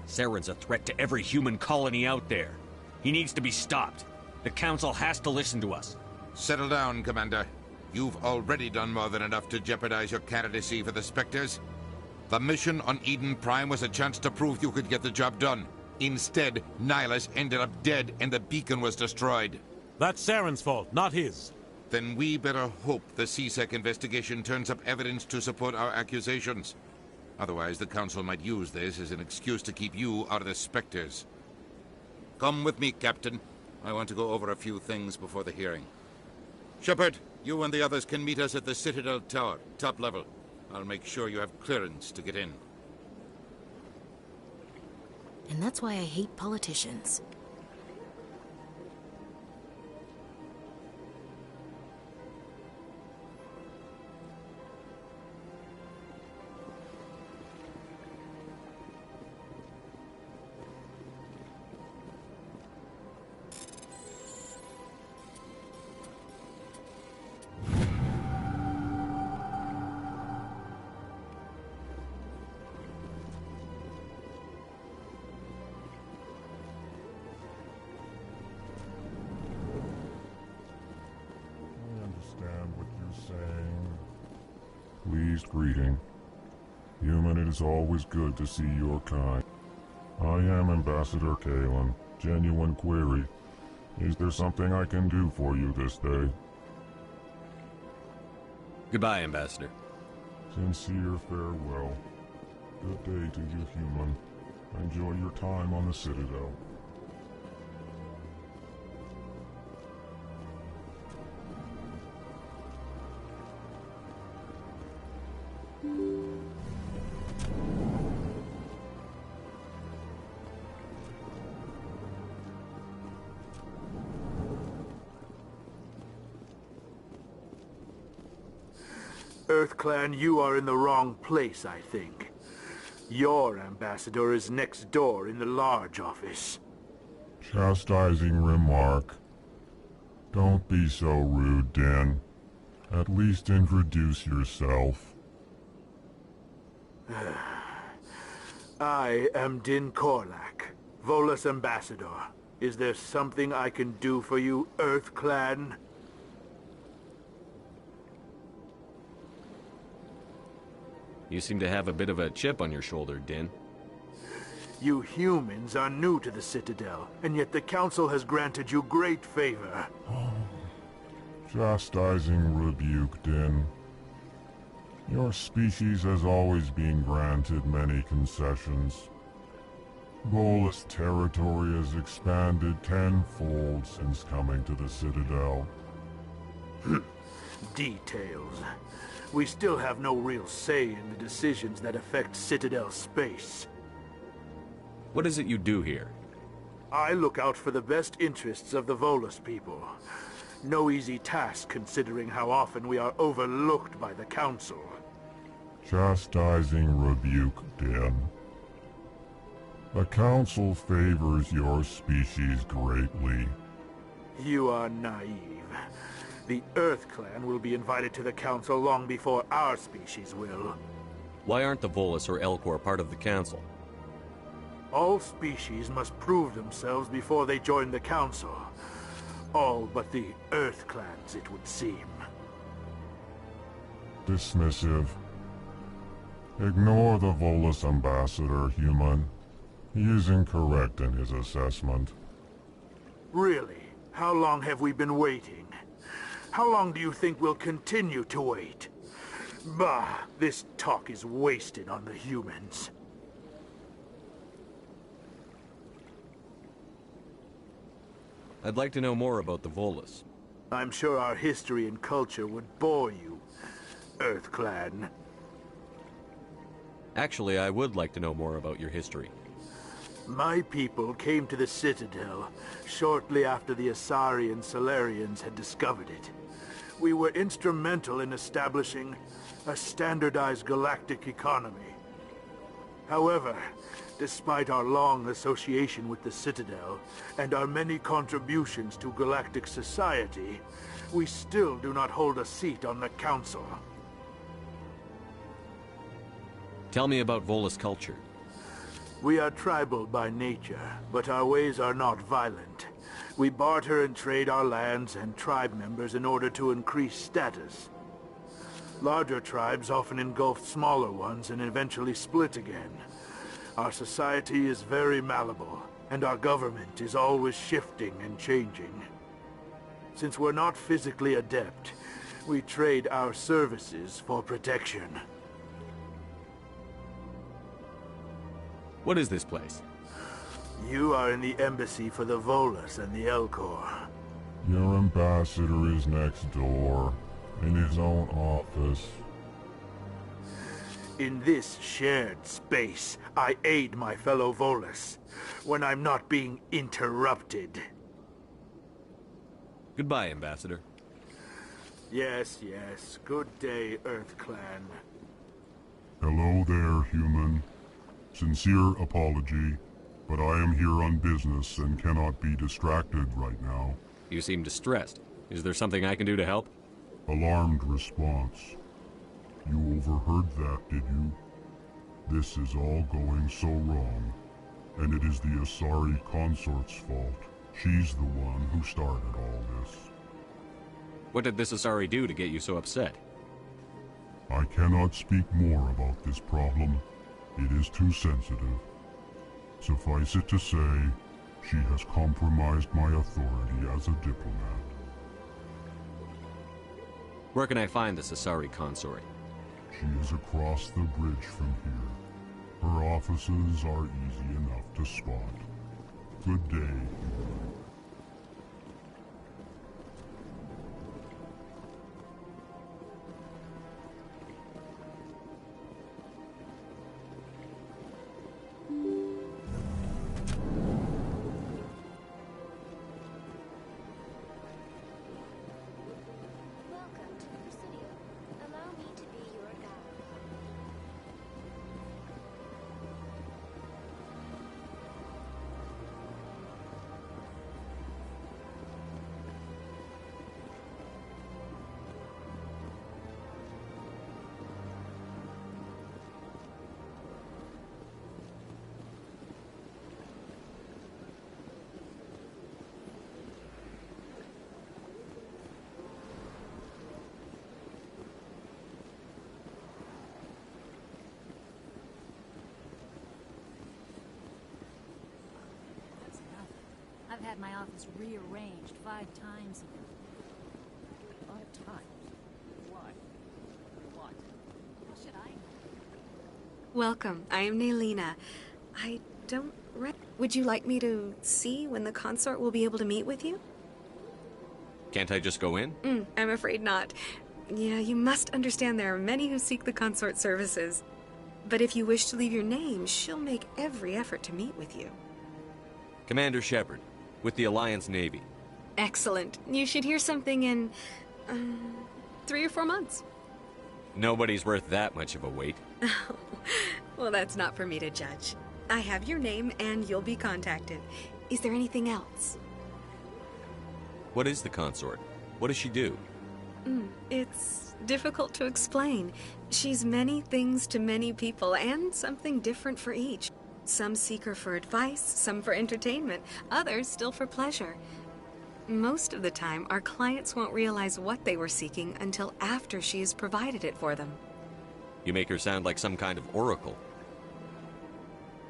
Saren's a threat to every human colony out there. He needs to be stopped. The Council has to listen to us. Settle down, Commander. You've already done more than enough to jeopardize your candidacy for the Spectres. The mission on Eden Prime was a chance to prove you could get the job done. Instead, Nihilus ended up dead and the beacon was destroyed. That's Saren's fault, not his. Then we better hope the CSEC investigation turns up evidence to support our accusations. Otherwise, the Council might use this as an excuse to keep you out of the Spectres. Come with me, Captain. I want to go over a few things before the hearing. Shepard, you and the others can meet us at the Citadel Tower, top level. I'll make sure you have clearance to get in. And that's why I hate politicians. Pleased greeting. Human, it is always good to see your kind. I am Ambassador Kalen. Genuine query. Is there something I can do for you this day? Goodbye, Ambassador. Sincere farewell. Good day to you, human. Enjoy your time on the Citadel. EarthClan, you are in the wrong place, I think. Your ambassador is next door in the large office. Chastising remark. Don't be so rude, Din. At least introduce yourself. I am Din Korlak, Volus ambassador. Is there something I can do for you, EarthClan? You seem to have a bit of a chip on your shoulder, Din. You humans are new to the Citadel, and yet the Council has granted you great favor. Chastising rebuke, Din. Your species has always been granted many concessions. Volus territory has expanded tenfold since coming to the Citadel. Details. We still have no real say in the decisions that affect Citadel space. What is it you do here? I look out for the best interests of the Volus people. No easy task considering how often we are overlooked by the Council. Chastising rebuke, Den. The Council favors your species greatly. You are naive. The Earth Clan will be invited to the Council long before our species will. Why aren't the Volus or Elcor part of the Council? All species must prove themselves before they join the Council. All but the Earth Clans, it would seem. Dismissive. Ignore the Volus ambassador, human. He is incorrect in his assessment. Really? How long have we been waiting? How long do you think we'll continue to wait? Bah, this talk is wasted on the humans. I'd like to know more about the Volus. I'm sure our history and culture would bore you, Earth Clan. Actually, I would like to know more about your history. My people came to the Citadel shortly after the Asari and Salarians had discovered it. We were instrumental in establishing a standardized galactic economy. However, despite our long association with the Citadel and our many contributions to galactic society, we still do not hold a seat on the Council. Tell me about Volus culture. We are tribal by nature, but our ways are not violent. We barter and trade our lands and tribe members in order to increase status. Larger tribes often engulf smaller ones and eventually split again. Our society is very malleable, and our government is always shifting and changing. Since we're not physically adept, we trade our services for protection. What is this place? You are in the embassy for the Volus and the Elcor. Your ambassador is next door, in his own office. In this shared space, I aid my fellow Volus, when I'm not being interrupted. Goodbye, Ambassador. Yes, yes. Good day, Earth Clan. Hello there, human. Sincere apology, but I am here on business and cannot be distracted right now. You seem distressed. Is there something I can do to help? Alarmed response. You overheard that, did you? This is all going so wrong, and it is the Asari consort's fault. She's the one who started all this. What did this Asari do to get you so upset? I cannot speak more about this problem. It is too sensitive. Suffice it to say, she has compromised my authority as a diplomat. Where can I find this Asari consort? She is across the bridge from here. Her offices are easy enough to spot. Good day. I've had my office rearranged 5 times. 5 times? Why? What? How should I know? Welcome. I am Naylina. I don't Would you like me to see when the consort will be able to meet with you? Can't I just go in? I'm afraid not. Yeah, you must understand there are many who seek the consort services. But if you wish to leave your name, she'll make every effort to meet with you. Commander Shepard, with the Alliance Navy. Excellent. You should hear something in 3 or 4 months. Nobody's worth that much of a wait. Well, that's not for me to judge. I have your name and you'll be contacted. Is there anything else? What is the consort? What does she do? It's difficult to explain. She's many things to many people, and something different for each. Some seek her for advice, some for entertainment, others still for pleasure. Most of the time, our clients won't realize what they were seeking until after she has provided it for them. You make her sound like some kind of oracle.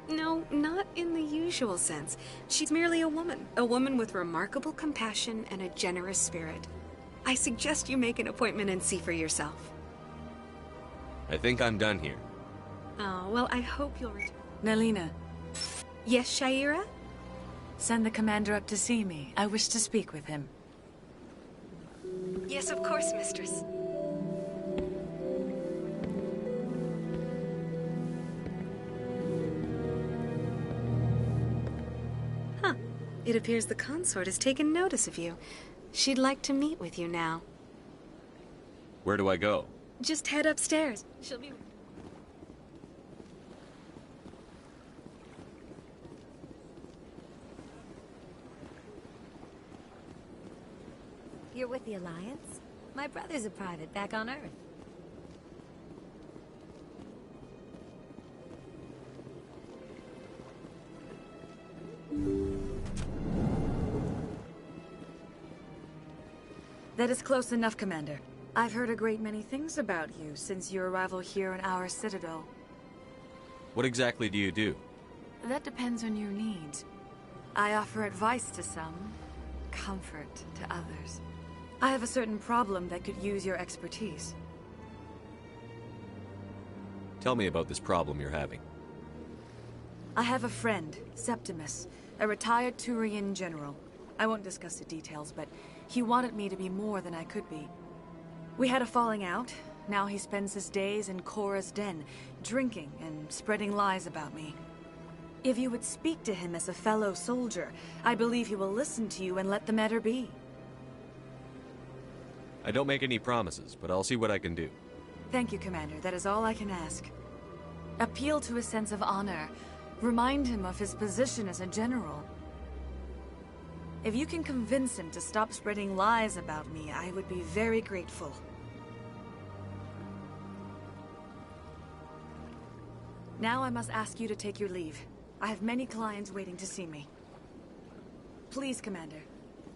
No, not in the usual sense. She's merely a woman with remarkable compassion and a generous spirit. I suggest you make an appointment and see for yourself. I think I'm done here. Oh, well, I hope you'll return. Nelina. Yes, Sha'ira? Send the commander up to see me. I wish to speak with him. Yes, of course, mistress. Huh. It appears the consort has taken notice of you. She'd like to meet with you now. Where do I go? Just head upstairs. She'll be... You're with the Alliance? My brother's a private back on Earth. That is close enough, Commander. I've heard a great many things about you since your arrival here in our citadel. What exactly do you do? That depends on your needs. I offer advice to some, comfort to others. I have a certain problem that could use your expertise. Tell me about this problem you're having. I have a friend, Septimus, a retired Turian general. I won't discuss the details, but he wanted me to be more than I could be. We had a falling out. Now he spends his days in Korra's den, drinking and spreading lies about me. If you would speak to him as a fellow soldier, I believe he will listen to you and let the matter be. I don't make any promises, but I'll see what I can do. Thank you, Commander. That is all I can ask. Appeal to his sense of honor. Remind him of his position as a general. If you can convince him to stop spreading lies about me, I would be very grateful. Now I must ask you to take your leave. I have many clients waiting to see me. Please, Commander.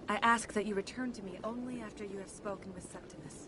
I ask that you return to me only after you have spoken with Septimus.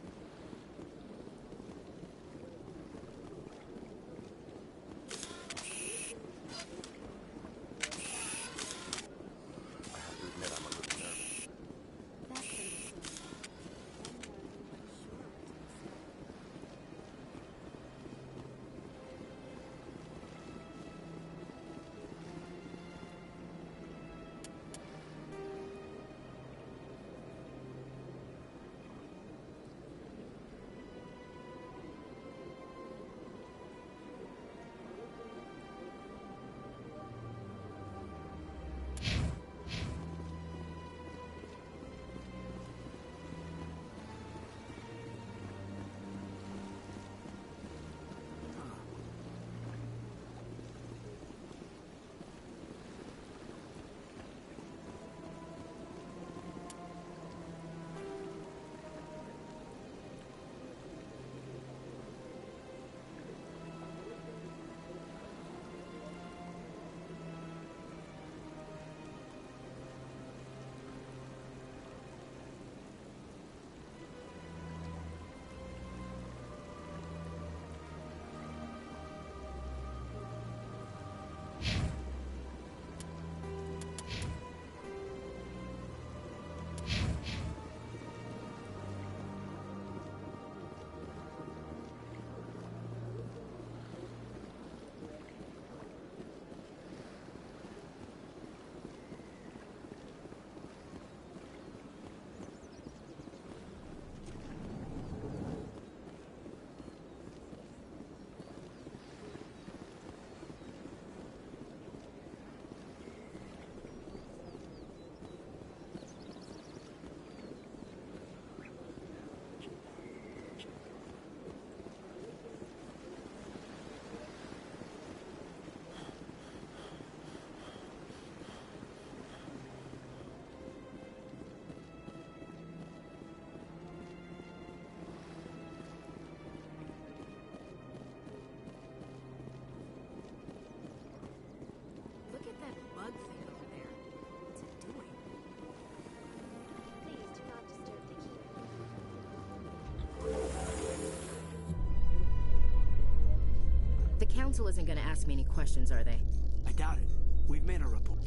Council isn't gonna ask me any questions, are they? I doubt it. We've made a report.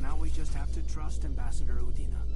Now we just have to trust Ambassador Udina.